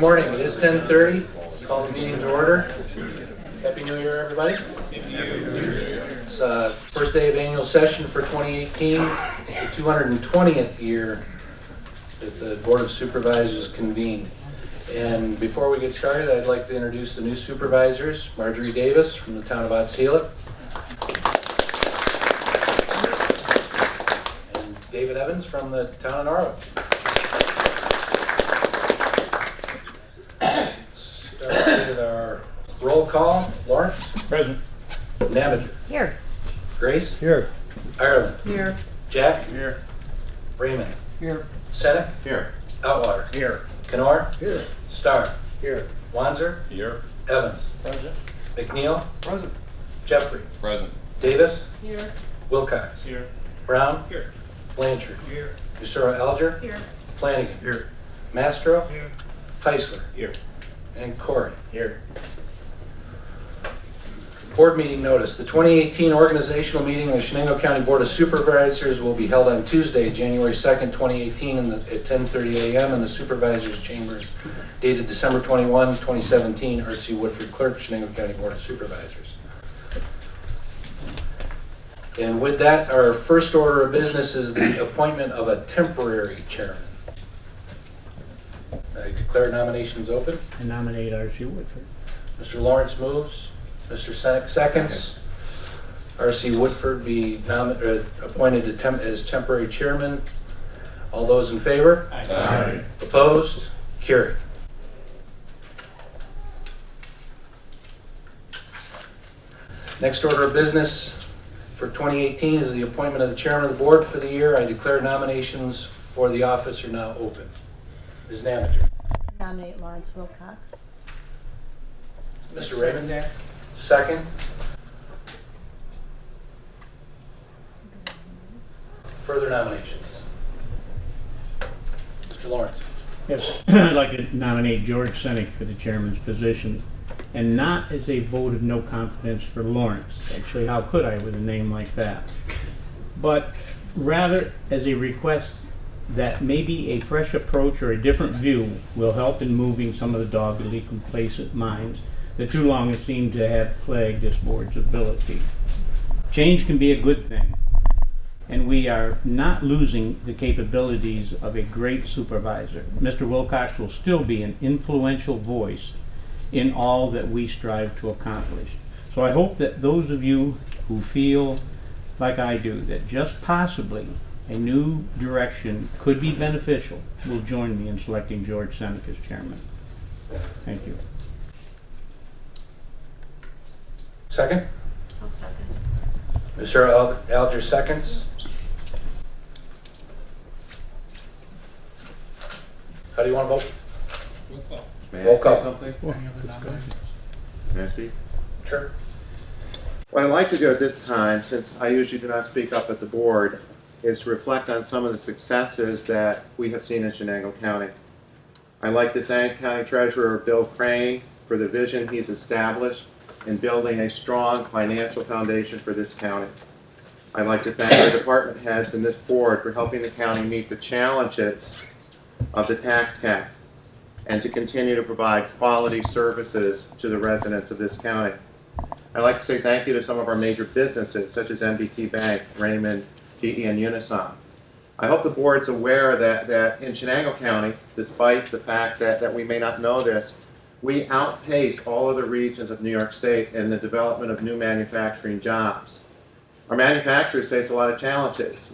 morning. It is 10:30. Call the meeting to order. Happy New Year, everybody. It's first day of annual session for 2018, the 220th year that the Board of Supervisors convened. And before we get started, I'd like to introduce the new supervisors. Marjorie Davis from the town of Otsela. And David Evans from the town of Norwood. Start with our roll call. Lawrence? Present. Namager? Here. Grace? Here. Ireland? Here. Jack? Here. Raymond? Here. Seneck? Here. Outwater? Here. Kenor? Here. Starr? Here. Wanzer? Here. Evans? Present. McNeil? Present. Jeffrey? Present. Davis? Here. Wilcox? Here. Brown? Here. Blanchard? Here. Yusura Alger? Here. Flanagan? Here. Mastro? Here. Feisler? Here. And Corey. Here. Board meeting notice. The 2018 organizational meeting of the Chenango County Board of Supervisors will be held on Tuesday, January 2nd, 2018 at 10:30 a.m. in the Supervisors Chambers, dated December 21, 2017, R.C. Woodford Clerk, Chenango County Board of Supervisors. And with that, our first order of business is the appointment of a temporary chairman. I declare nominations open. I nominate R.C. Woodford. Mr. Lawrence moves. Mr. Seneck seconds. R.C. Woodford be appointed as temporary chairman. All those in favor? Aye. Opposed? Carried. Next order of business for 2018 is the appointment of the chairman of the board for the year. I declare nominations for the office are now open. Ms. Namager. Nominate Lawrence Wilcox. Mr. Raymond? Second. Further nominations? Mr. Lawrence. Yes, I'd like to nominate George Seneck for the chairman's position, and not as a vote of no confidence for Lawrence. Actually, how could I with a name like that? But rather as a request that maybe a fresh approach or a different view will help in moving some of the doggedly complacent minds that too long have seemed to have plagued this board's ability. Change can be a good thing, and we are not losing the capabilities of a great supervisor. Mr. Wilcox will still be an influential voice in all that we strive to accomplish. So I hope that those of you who feel like I do, that just possibly a new direction could be beneficial, will join me in selecting George Seneck as chairman. Thank you. Second? I'll second. Mr. Alger seconds. How do you want to vote? May Roll I call. say something? May I speak? Sure. What I'd like to do at this time, since I usually do not speak up at the board, is to reflect on some of the successes that we have seen in Chenango County. I'd like to thank County Treasurer Bill Crane for the vision he's established in building a strong financial foundation for this county. I'd like to thank the department heads and this board for helping the county meet the challenges of the tax cap and to continue to provide quality services to the residents of this county. I'd like to say thank you to some of our major businesses such as MBT Bank, Raymond, GE, and Unison. I hope the board's aware that in Chenango County, despite the fact that we may not know this, we outpace all other regions of New York State in the development of new manufacturing jobs. Our manufacturers face a lot of challenges,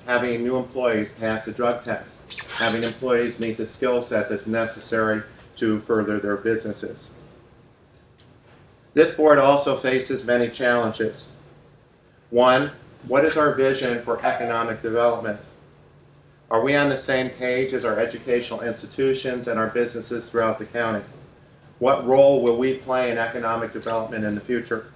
having new employees pass a drug test, having employees meet the skill set that's necessary to further their businesses. This board also faces many challenges. One, what is our vision for economic development? Are we on the same page as our educational institutions and our businesses throughout the county? What role will we play in economic development in the future?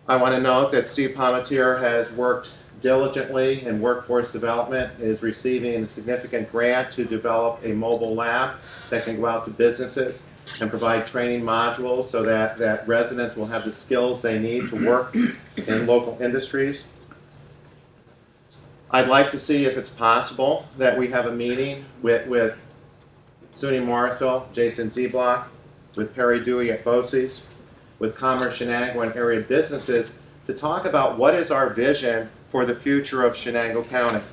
I want to note that Steve Palmatier has worked diligently in workforce development, is receiving a significant grant to develop a mobile lab that can go out to businesses and provide training modules so that residents will have the skills they need to work in local industries. I'd like to see if it's possible that we have a meeting with SUNY Morrisville, Jason Zeblock, with Perry Dewey at BOCES, with Commerce Chenango and area businesses to talk about what is our vision for the future of Chenango County.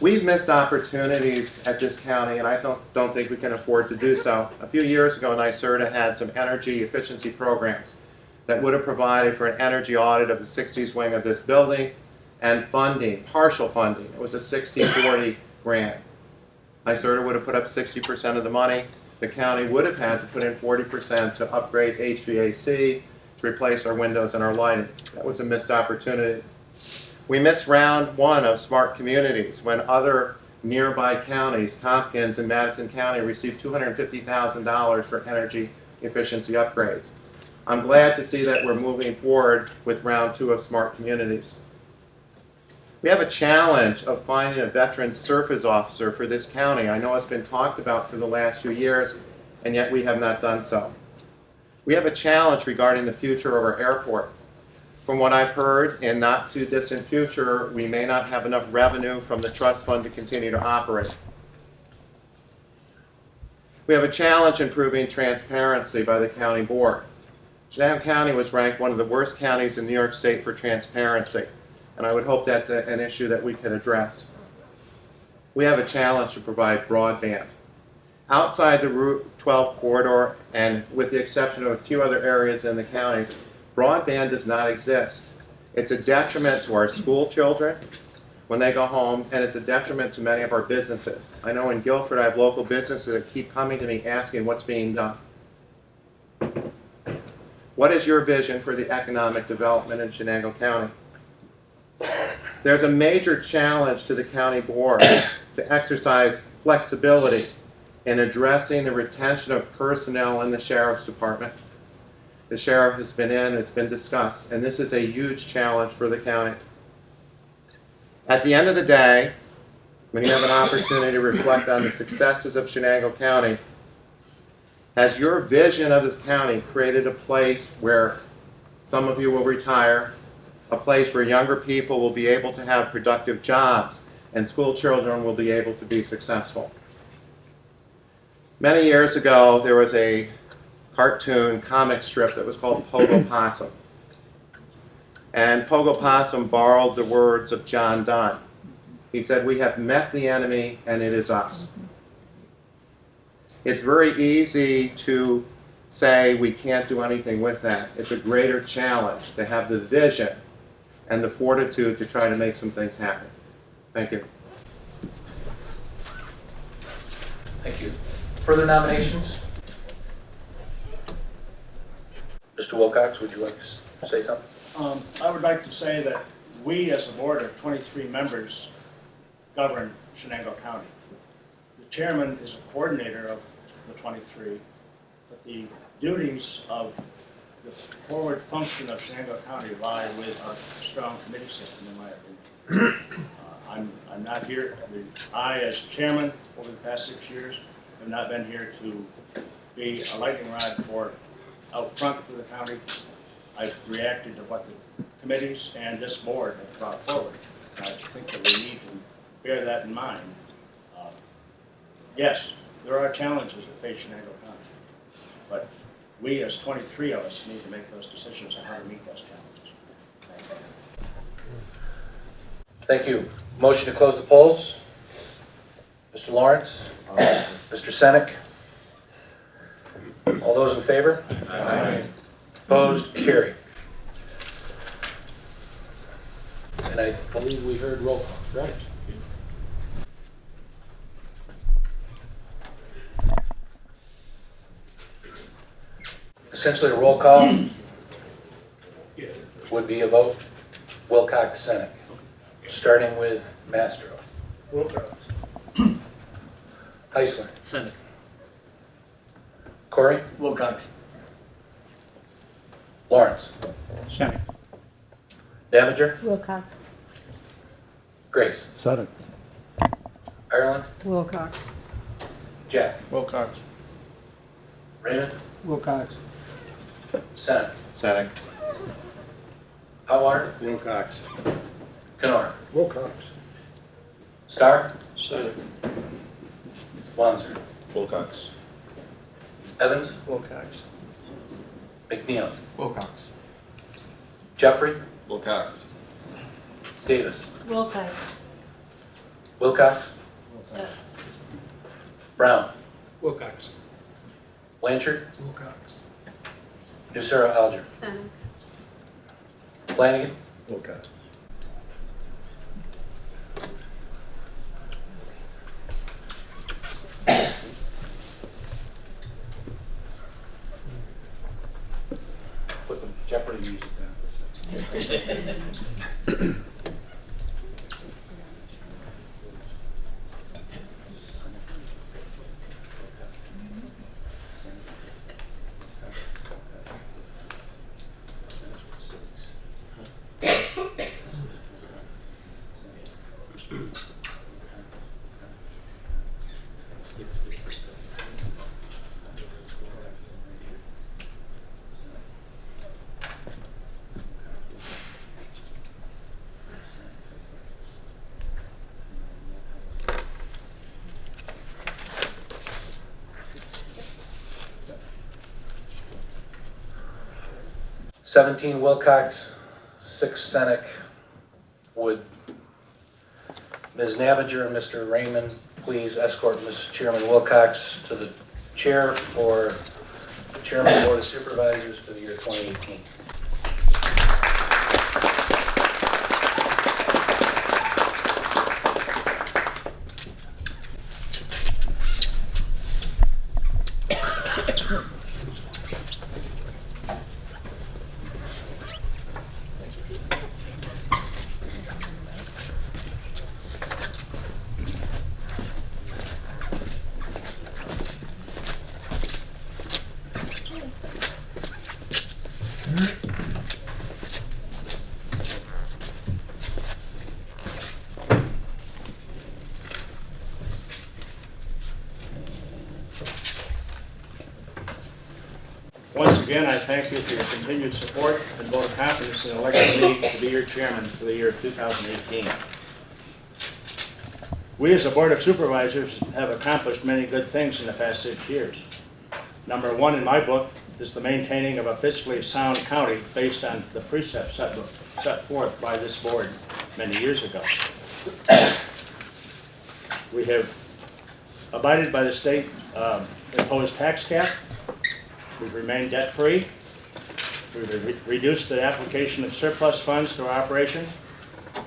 We've missed opportunities at this county, and I don't think we can afford to do so. A few years ago, NYSERDA had some energy efficiency programs that would have provided for an energy audit of the 60s wing of this building and funding, partial funding. It was a 60-40 grant. NYSERDA would have put up 60% of the money. The county would have had to put in 40% to upgrade HVAC, to replace our windows and our lighting. That was a missed opportunity. We missed round one of Smart Communities when other nearby counties, Tompkins and Madison County, received $250,000 for energy efficiency upgrades. I'm glad to see that we're moving forward with round two of Smart Communities. We have a challenge of finding a veteran surface officer for this county. I know it's been talked about for the last few years, and yet we have not done so. We have a challenge regarding the future of our airport. From what I've heard, in not too distant future, we may not have enough revenue from the trust fund to continue to operate. We have a challenge improving transparency by the county board. Chenango County was ranked one of the worst counties in New York State for transparency, and I would hope that's an issue that we can address. We have a challenge to provide broadband. Outside the Route 12 corridor, and with the exception of a few other areas in the county, broadband does not exist. It's a detriment to our school children when they go home, and it's a detriment to many of our businesses. I know in Guilford I have local businesses that keep coming to me asking what's being done. What is your vision for the economic development in Chenango County? There's a major challenge to the county board to exercise flexibility in addressing the retention of personnel in the sheriff's department. The sheriff has been in, it's been discussed, and this is a huge challenge for the county. At the end of the day, when you have an opportunity to reflect on the successes of Chenango County, has your vision of the county created a place where some of you will retire, a place where younger people will be able to have productive jobs, and school children will be able to be successful? Many years ago, there was a cartoon comic strip that was called Pogo Possum. And Pogo Possum borrowed the words of John Donne. He said, "We have met the enemy and it is us." It's very easy to say we can't do anything with that. It's a greater challenge to have the vision and the fortitude to try to make some things happen. Thank you. Thank you. Further nominations? Mr. Wilcox, would you like to say something? I would like to say that we, as a board of 23 members, govern Chenango County. The chairman is a coordinator of the 23, but the duties of the forward function of Chenango County lie with our strong committee system, in my opinion. I'm not here, I, as chairman, over the past 6 years, have not been here to be a lightning rod for out front for the county. I've reacted to what the committees and this board have brought forward. I think that we need to bear that in mind. Yes, there are challenges that face Chenango County, but we, as 23 of us, need to make those decisions on how to meet those challenges. Thank you. Motion to close the polls. Mr. Lawrence? Mr. Senek? All those in favor? Aye. Opposed? Carried. And I believe we heard roll call, right? Essentially, a roll call would be a vote. Wilcox, Senek. Starting with Mastro. Wilcox. Heisler. Senek. Corey. Wilcox. Lawrence. Senek. Damager. Wilcox. Grace. Senek. Ireland. Wilcox. Jack. Wilcox. Raymond. Wilcox. Senek. Senek. Howard. Wilcox. Kenora. Wilcox. Starr. Senek. Wanzer. Wilcox. Evans. Wilcox. McNeil. Wilcox. Jeffrey. Wilcox. Davis. Wilcox. Wilcox. Brown. Wilcox. Blanchard. Wilcox. Nusera Alger. Center. Flanagan. Wilcox. Put the Jeopardy music down. "17 Wilcox, 6 Seneca, Wood." Ms. Navager and Mr. Raymond, please escort Ms. Chairman Wilcox to the chair for Chairman of the Board of Supervisors for the year 2018. Once again, I thank you for your continued support and vote of confidence in electing me to be your chairman for the year of 2018. We as a Board of Supervisors have accomplished many good things in the past 6 years. Number one in my book is the maintaining of a fiscally sound county based on the precepts set forth by this board many years ago. We have abided by the state imposed tax cap. We've remained debt-free. We've reduced the application of surplus funds to our operation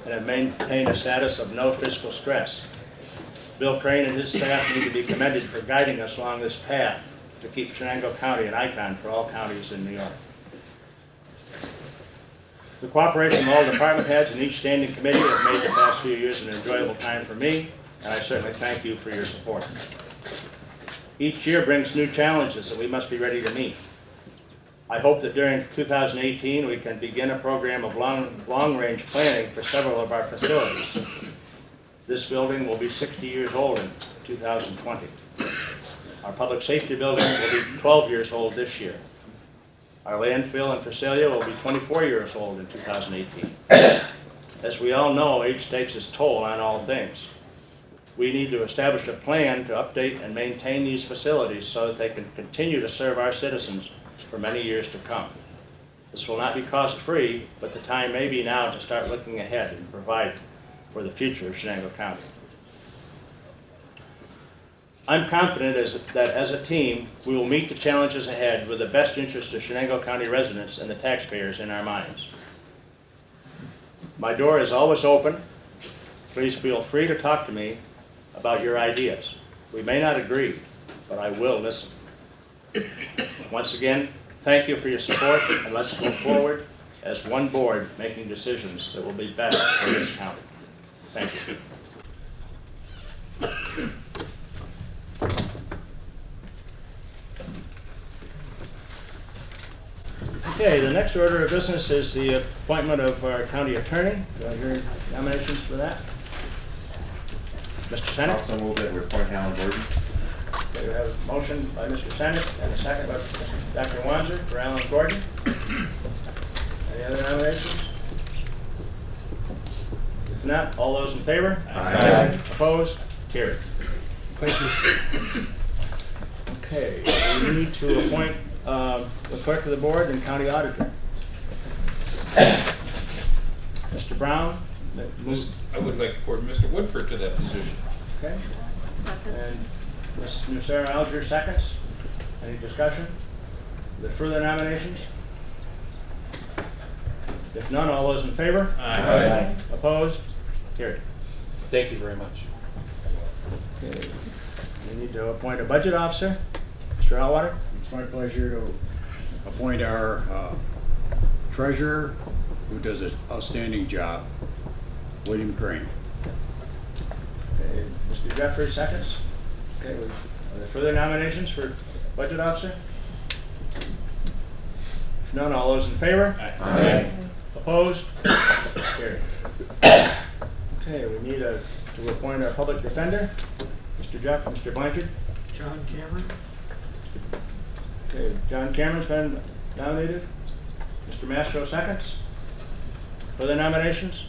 and have maintained a status of no fiscal stress. Bill Crane and his staff need to be commended for guiding us along this path to keep Chenango County an icon for all counties in New York. The cooperation of all department heads and each standing committee have made the past few years an enjoyable time for me, and I certainly thank you for your support. Each year brings new challenges that we must be ready to meet. I hope that during 2018 we can begin a program of long-range planning for several of our facilities. This building will be 60 years old in 2020. Our public safety building will be 12 years old this year. Our landfill and facility will be 24 years old in 2018. As we all know, age takes its toll on all things. We need to establish a plan to update and maintain these facilities so that they can continue to serve our citizens for many years to come. This will not be cost-free, but the time may be now to start looking ahead and provide for the future of Chenango County. I'm confident that as a team, we will meet the challenges ahead with the best interest of Chenango County residents and the taxpayers in our minds. My door is always open. Please feel free to talk to me about your ideas. We may not agree, but I will listen. Once again, thank you for your support, and let's go forward as one board making decisions that will be best for this county. Thank you. Okay, the next order of business is the appointment of our county attorney. Do I hear nominations for that? Mr. Senate? Also move that we appoint Alan Gordon. Okay, we have a motion by Mr. Senate and a second by Dr. Wanzer for Alan Gordon. Any other nominations? If not, all those in favor? Aye. Opposed? Carried. Thank you. Okay, we need to appoint the clerk of the board and county auditor. Mr. Brown, I would like to appoint Mr. Woodford to that position. okay, Second. and Ms. Sarah Alger seconds. Any discussion? Are there further nominations? If none, all those in favor? Aye. Opposed? Carried. Thank you very much. Okay. We need to appoint a budget officer. Mr. Alwater? It's my pleasure to appoint our treasurer, who does an outstanding job, William Crane. Okay, Mr. Jeffrey seconds. Okay, are there further nominations for budget officer? If none, all those in favor? Aye. Opposed? Carried. Okay, we need to appoint our public defender. Mr. Blanchard? John Cameron? Okay, John Cameron's been nominated. Mr. Mastro seconds. Further nominations?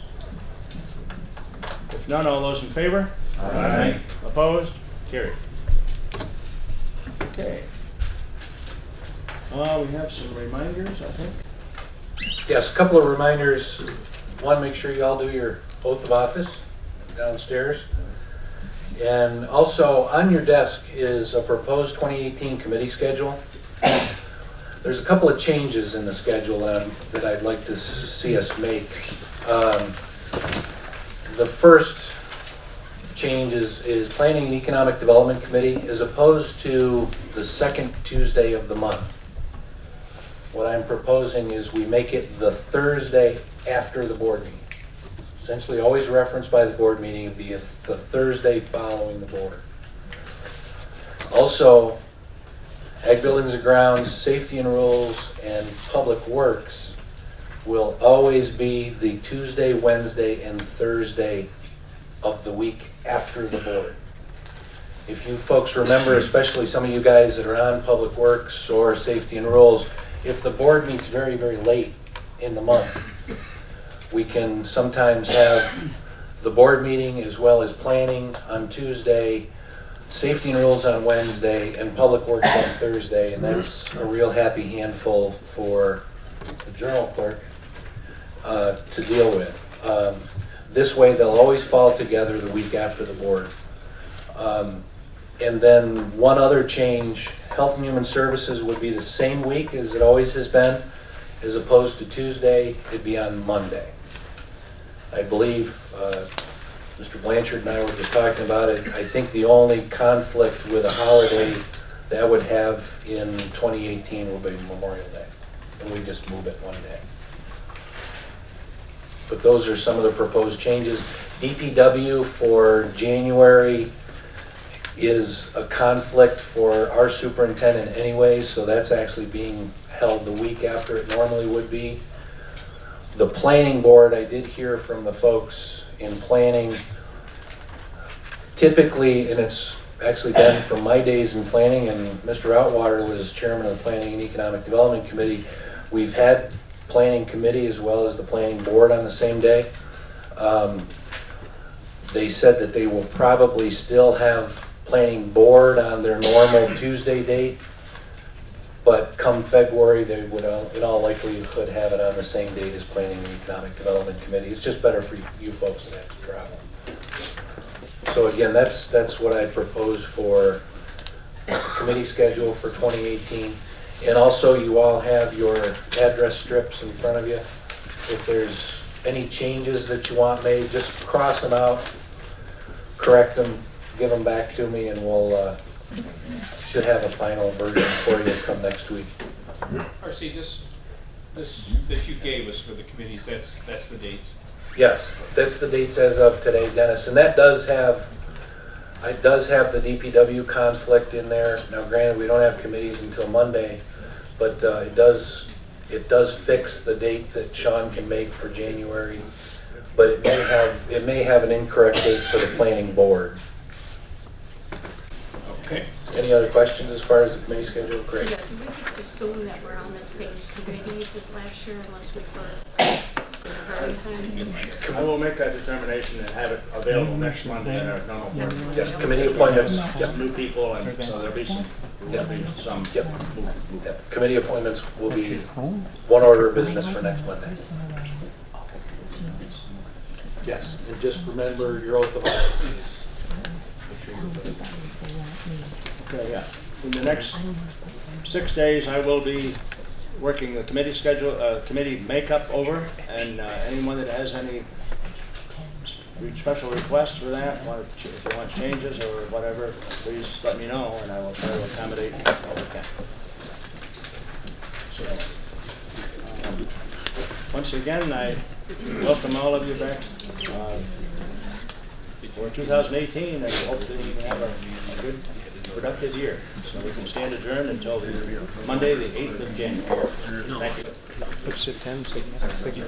If none, all those in favor? Aye. Opposed? Carried. Okay. We have some reminders, I think. Yes, a couple of reminders. One, make sure you all do your oath of office downstairs. And also, on your desk is a proposed 2018 committee schedule. There's a couple of changes in the schedule that I'd like to see us make. The first change is Planning and Economic Development Committee as opposed to the second Tuesday of the month. What I'm proposing is we make it the Thursday after the board meeting. Essentially, always referenced by the board meeting, it'd be the Thursday following the board. Also, Ag Buildings and Grounds, Safety and Rules, and Public Works will always be the Tuesday, Wednesday, and Thursday of the week after the board. If you folks remember, especially some of you guys that are on Public Works or Safety and Rules, if the board meets very, very late in the month, we can sometimes have the board meeting as well as planning on Tuesday, Safety and Rules on Wednesday, and Public Works on Thursday, and that's a real happy handful for the journal clerk to deal with. This way, they'll always fall together the week after the board. And then one other change, Health and Human Services would be the same week as it always has been, as opposed to Tuesday, it'd be on Monday. I believe Mr. Blanchard and I were just talking about it. I think the only conflict with a holiday that would have in 2018 will be Memorial Day, and we just move it one day. But those are some of the proposed changes. DPW for January is a conflict for our superintendent anyway, so that's actually being held the week after it normally would be. The planning board, I did hear from the folks in planning, typically, and it's actually been from my days in planning, and Mr. Outwater was chairman of the Planning and Economic Development Committee, we've had planning committee as well as the planning board on the same day. They said that they will probably still have planning board on their normal Tuesday date, but come February, they would in all likelihood have it on the same date as Planning and Economic Development Committee. It's just better for you folks that have to travel. So again, that's what I propose for committee schedule for 2018. And also, you all have your address strips in front of you. If there's any changes that you want made, just cross them out, correct them, give them back to me, and we'll should have a final version for you come next week. RC, this that you gave us for the committees, that's the dates. Yes, that's the dates as of today, Dennis, and that does have the DPW conflict in there. Now, granted, we don't have committees until Monday, but it does fix the date that Sean can make for January, but it may have an incorrect date for the planning board. Okay. Any other questions as far as the committee schedule? Great. Yeah, do we just assume that we're on the same committees as last year unless we were I will make that determination and have it available next Monday at our normal board. Yes, committee appointments, yep, New people, and so there'll be some, yep, some. yep. Yep. Committee appointments will be one order of business for next Monday. Yes, and just remember your oath of office. Okay, yeah. In the next 6 days, I will be working the committee schedule, committee makeup over, and anyone that has any special requests for that, if you want changes or whatever, please let me know, and I will try to accommodate all we can. So, once again, I welcome all of you back for 2018, and hopefully we can have a good, productive year. So we can stand adjourned until Monday, the 8th of January. Thank you.